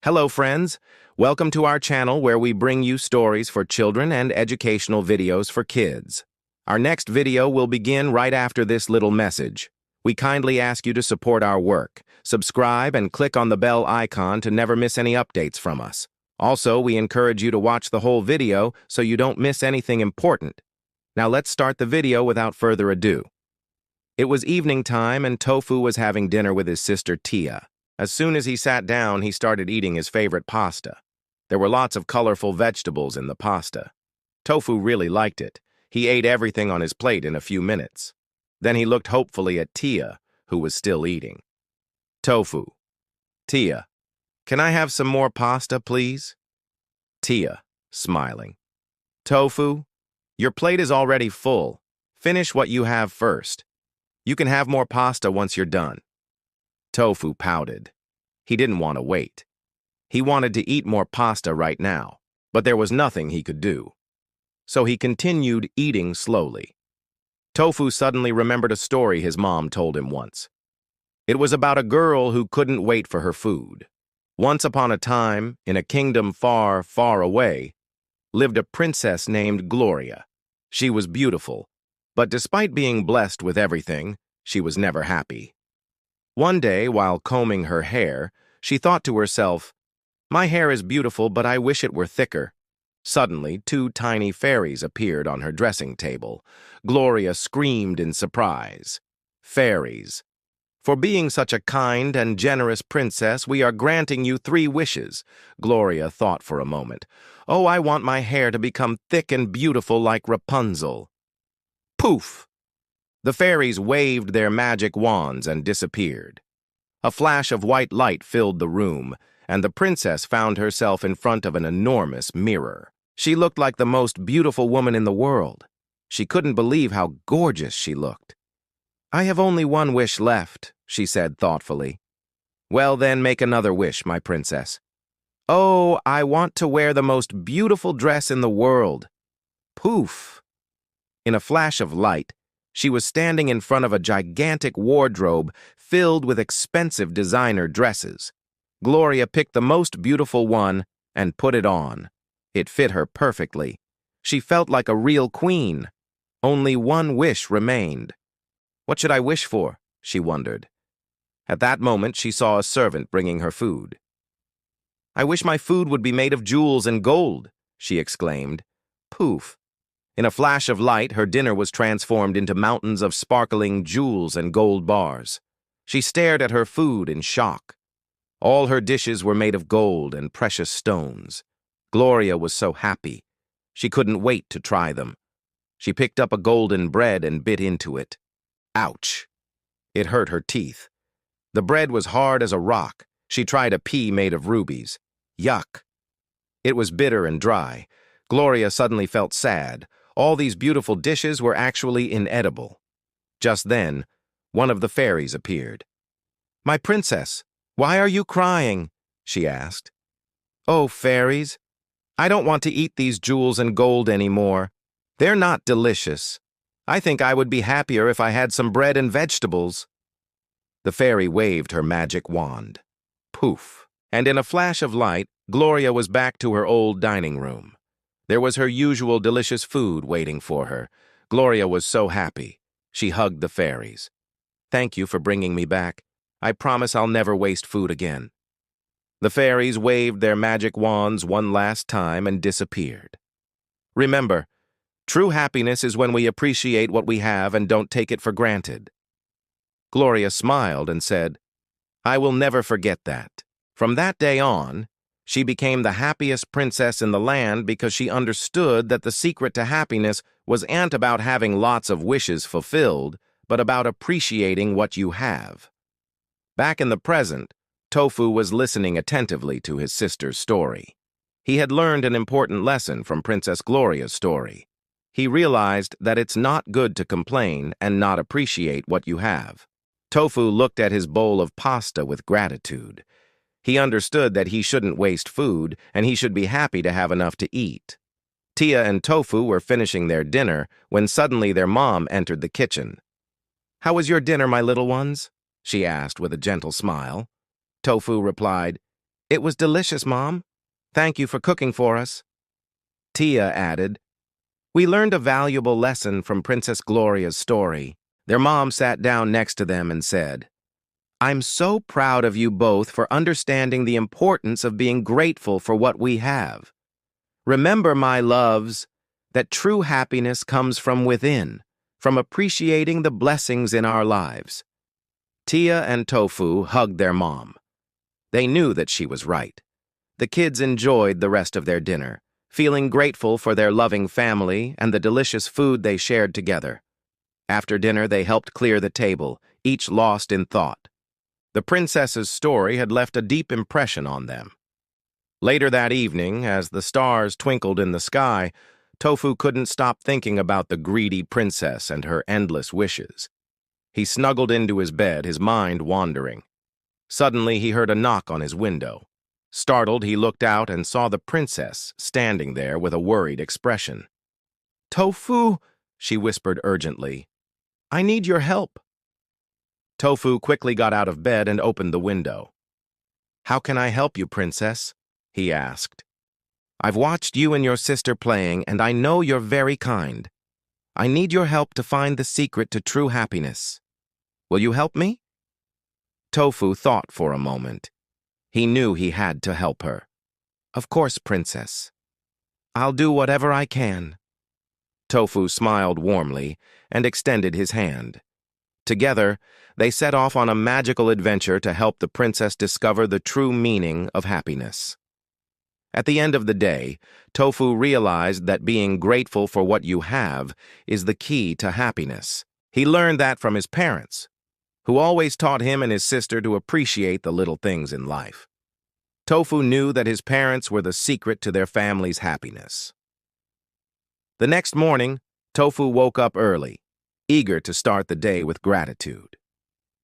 Hello, friends. Welcome to our channel where we bring you stories for children and educational videos for kids. Our next video will begin right after this little message. We kindly ask you to support our work. Subscribe and click on the bell icon to never miss any updates from us. Also, we encourage you to watch the whole video so you don't miss anything important. Now let's start the video without further ado. It was evening time and Tofu was having dinner with his sister Tia. As soon as he sat down, he started eating his favorite pasta. There were lots of colorful vegetables in the pasta. Tofu really liked it. He ate everything on his plate in a few minutes. Then he looked hopefully at Tia, who was still eating. Tofu. Tia, can I have some more pasta, please? Tia, smiling. Tofu, your plate is already full. Finish what you have first. You can have more pasta once you're done. Tofu pouted. He didn't want to wait. He wanted to eat more pasta right now, but there was nothing he could do. So he continued eating slowly. Tofu suddenly remembered a story his mom told him once. It was about a girl who couldn't wait for her food. Once upon a time, in a kingdom far, far away, lived a princess named Gloria. She was beautiful, but despite being blessed with everything, she was never happy. One day, while combing her hair, she thought to herself, "My hair is beautiful, but I wish it were thicker." Suddenly, two tiny fairies appeared on her dressing table. Gloria screamed in surprise. Fairies. "For being such a kind and generous princess, we are granting you 3 wishes. Gloria thought for a moment. "Oh, I want my hair to become thick and beautiful like Rapunzel." Poof! The fairies waved their magic wands and disappeared. A flash of white light filled the room, and the princess found herself in front of an enormous mirror. She looked like the most beautiful woman in the world. She couldn't believe how gorgeous she looked. "I have only 1 wish left," she said thoughtfully. "Well then, make another wish, my princess." "Oh, I want to wear the most beautiful dress in the world." Poof! In a flash of light, she was standing in front of a gigantic wardrobe filled with expensive designer dresses. Gloria picked the most beautiful one and put it on. It fit her perfectly. She felt like a real queen. Only 1 wish remained. What should I wish for? She wondered. At that moment, she saw a servant bringing her food. "I wish my food would be made of jewels and gold," she exclaimed. Poof! In a flash of light, her dinner was transformed into mountains of sparkling jewels and gold bars. She stared at her food in shock. All her dishes were made of gold and precious stones. Gloria was so happy. She couldn't wait to try them. She picked up a golden bread and bit into it. Ouch! It hurt her teeth. The bread was hard as a rock. She tried a pea made of rubies. Yuck! It was bitter and dry. Gloria suddenly felt sad. All these beautiful dishes were actually inedible. Just then, one of the fairies appeared. "My princess, why are you crying?" she asked. "Oh, fairies, I don't want to eat these jewels and gold anymore. They're not delicious. I think I would be happier if I had some bread and vegetables." The fairy waved her magic wand. Poof! And in a flash of light, Gloria was back to her old dining room. There was her usual delicious food waiting for her. Gloria was so happy. She hugged the fairies. "Thank you for bringing me back. I promise I'll never waste food again." The fairies waved their magic wands one last time and disappeared. Remember, true happiness is when we appreciate what we have and don't take it for granted. Gloria smiled and said, "I will never forget that." From that day on, she became the happiest princess in the land because she understood that the secret to happiness wasn't about having lots of wishes fulfilled, but about appreciating what you have. Back in the present, Tofu was listening attentively to his sister's story. He had learned an important lesson from Princess Gloria's story. He realized that it's not good to complain and not appreciate what you have. Tofu looked at his bowl of pasta with gratitude. He understood that he shouldn't waste food, and he should be happy to have enough to eat. Tia and Tofu were finishing their dinner when suddenly their mom entered the kitchen. "How was your dinner, my little ones?" she asked with a gentle smile. Tofu replied, It was delicious, Mom. Thank you for cooking for us. Tia added, We learned a valuable lesson from Princess Gloria's story. Their mom sat down next to them and said, I'm so proud of you both for understanding the importance of being grateful for what we have. Remember, my loves, that true happiness comes from within, from appreciating the blessings in our lives. Tia and Tofu hugged their mom. They knew that she was right. The kids enjoyed the rest of their dinner, feeling grateful for their loving family and the delicious food they shared together. After dinner, they helped clear the table, each lost in thought. The princess's story had left a deep impression on them. Later that evening, as the stars twinkled in the sky, Tofu couldn't stop thinking about the greedy princess and her endless wishes. He snuggled into his bed, his mind wandering. Suddenly, he heard a knock on his window. Startled, he looked out and saw the princess standing there with a worried expression. Tofu, she whispered urgently, I need your help. Tofu quickly got out of bed and opened the window. How can I help you, princess? He asked. I've watched you and your sister playing, and I know you're very kind. I need your help to find the secret to true happiness. Will you help me? Tofu thought for a moment. He knew he had to help her. Of course, princess. I'll do whatever I can. Tofu smiled warmly and extended his hand. Together, they set off on a magical adventure to help the princess discover the true meaning of happiness. At the end of the day, Tofu realized that being grateful for what you have is the key to happiness. He learned that from his parents, who always taught him and his sister to appreciate the little things in life. Tofu knew that his parents were the secret to their family's happiness. The next morning, Tofu woke up early, eager to start the day with gratitude.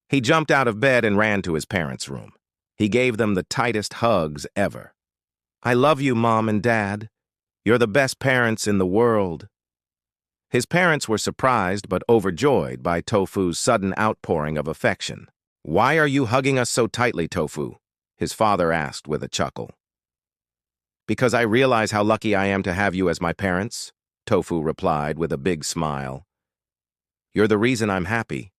He jumped out of bed and ran to his parents' room. He gave them the tightest hugs ever. I love you, Mom and Dad. You're the best parents in the world. His parents were surprised but overjoyed by Tofu's sudden outpouring of affection. Why are you hugging us so tightly, Tofu? His father asked with a chuckle. Because I realize how lucky I am to have you as my parents, Tofu replied with a big smile. You're the reason I'm happy.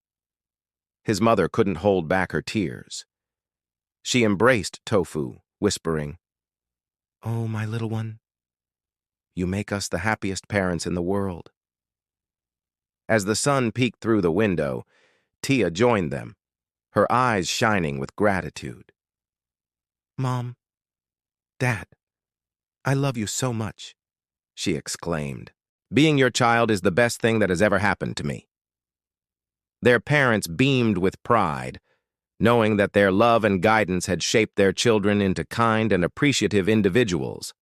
His mother couldn't hold back her tears. She embraced Tofu, whispering, Oh, my little one, you make us the happiest parents in the world. As the sun peeked through the window, Tia joined them, her eyes shining with gratitude. Mom, Dad, I love you so much, she exclaimed. Being your child is the best thing that has ever happened to me. Their parents beamed with pride, knowing that their love and guidance had shaped their children into kind and appreciative individuals.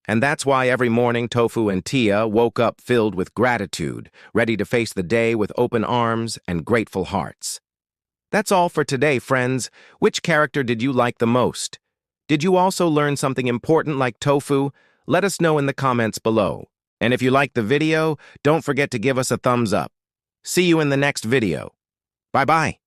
And that's why every morning Tofu and Tia woke up filled with gratitude, ready to face the day with open arms and grateful hearts. That's all for today, friends. Which character did you like the most? Did you also learn something important like Tofu? Let us know in the comments below. And if you liked the video, don't forget to give us a thumbs up. See you in the next video. Bye-bye.